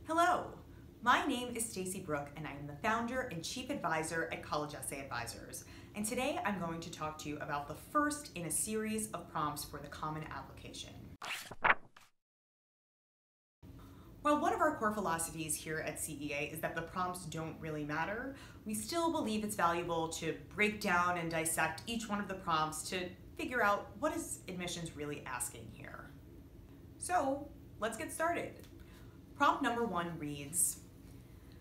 Hello, my name is Stacey Brook and I am the founder and chief advisor at College Essay Advisors. And today I'm going to talk to you about the first in a series of prompts for the Common Application. While one of our core philosophies here at CEA is that the prompts don't really matter, we still believe it's valuable to break down and dissect each one of the prompts to figure out what is admissions really asking here. So let's get started. Prompt number 1 reads,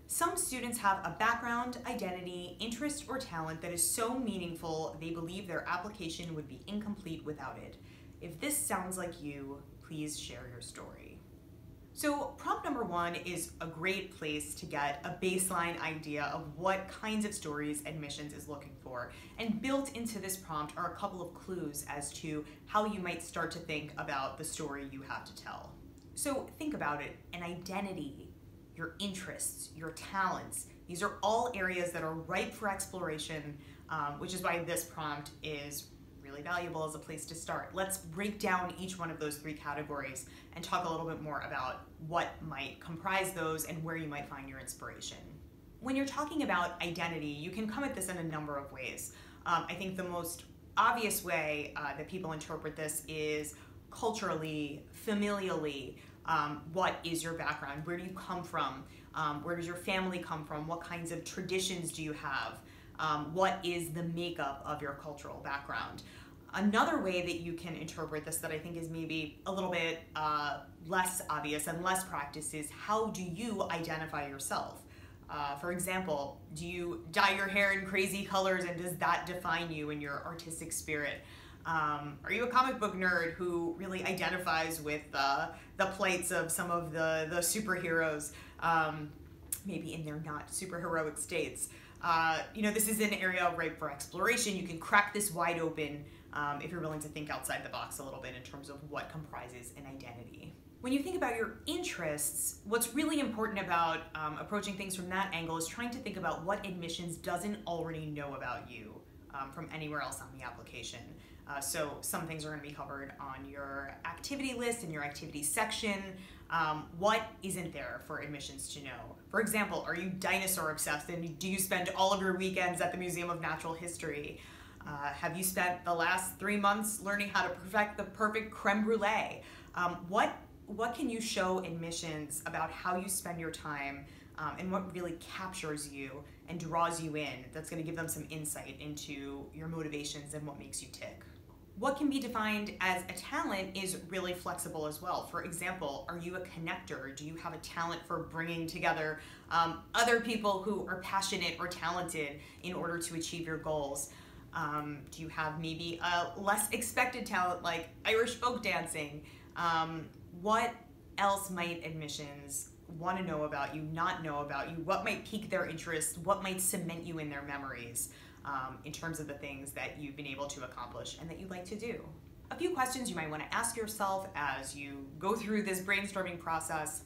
some students have a background, identity, interest, or talent that is so meaningful they believe their application would be incomplete without it. If this sounds like you, please share your story. So prompt number 1 is a great place to get a baseline idea of what kinds of stories admissions is looking for. And built into this prompt are a couple of clues as to how you might start to think about the story you have to tell. So think about it, an identity, your interests, your talents, these are all areas that are ripe for exploration, which is why this prompt is really valuable as a place to start. Let's break down each one of those 3 categories and talk a little bit more about what might comprise those and where you might find your inspiration. When you're talking about identity, you can come at this in a number of ways. I think the most obvious way that people interpret this is culturally, familially, what is your background? Where do you come from? Where does your family come from? What kinds of traditions do you have? What is the makeup of your cultural background? Another way that you can interpret this that I think is maybe a little bit less obvious and less practiced is how do you identify yourself? For example, do you dye your hair in crazy colors and does that define you and your artistic spirit? Are you a comic book nerd who really identifies with the plights of some of the superheroes, maybe in their not superheroic states? This is an area ripe for exploration. You can crack this wide open if you're willing to think outside the box a little bit in terms of what comprises an identity. When you think about your interests, what's really important about approaching things from that angle is trying to think about what admissions doesn't already know about you from anywhere else on the application. So some things are going to be covered on your activity list and your activity section. What isn't there for admissions to know? For example, are you dinosaur obsessed and do you spend all of your weekends at the Museum of Natural History? Have you spent the last 3 months learning how to perfect the perfect creme brulee? What can you show admissions about how you spend your time and what really captures you and draws you in that's going to give them some insight into your motivations and what makes you tick? What can be defined as a talent is really flexible as well. For example, are you a connector? Do you have a talent for bringing together other people who are passionate or talented in order to achieve your goals? Do you have maybe a less expected talent like Irish folk dancing? What else might admissions want to know about you, not know about you? What might pique their interest? What might cement you in their memories in terms of the things that you've been able to accomplish and that you like to do? A few questions you might want to ask yourself as you go through this brainstorming process.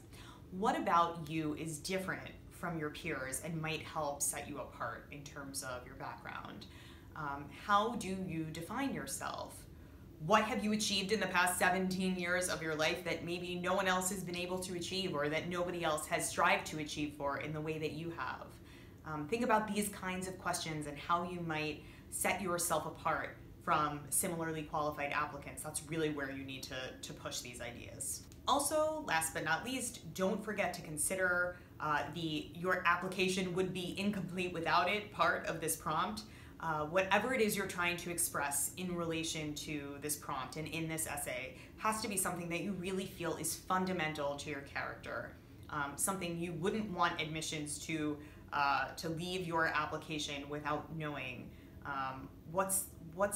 What about you is different from your peers and might help set you apart in terms of your background? How do you define yourself? What have you achieved in the past 17 years of your life that maybe no one else has been able to achieve or that nobody else has strived to achieve for in the way that you have? Think about these kinds of questions and how you might set yourself apart from similarly qualified applicants. That's really where you need to push these ideas. Also, last but not least, don't forget to consider your application would be incomplete without it part of this prompt. Whatever it is you're trying to express in relation to this prompt and in this essay has to be something that you really feel is fundamental to your character, something you wouldn't want admissions to leave your application without knowing. What's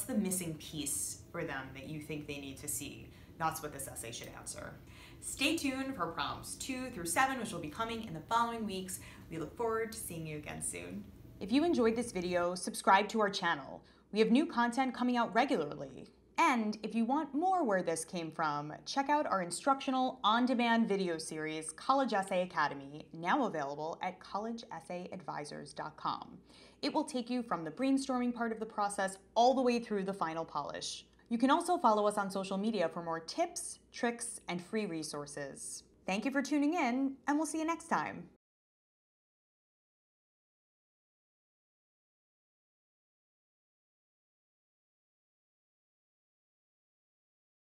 the missing piece for them that you think they need to see? That's what this essay should answer. Stay tuned for prompts 2 through 7, which will be coming in the following weeks. We look forward to seeing you again soon. If you enjoyed this video, subscribe to our channel. We have new content coming out regularly. And if you want more where this came from, check out our instructional on-demand video series, College Essay Academy, now available at collegeessayadvisors.com. It will take you from the brainstorming part of the process all the way through the final polish. You can also follow us on social media for more tips, tricks, and free resources. Thank you for tuning in, and we'll see you next time.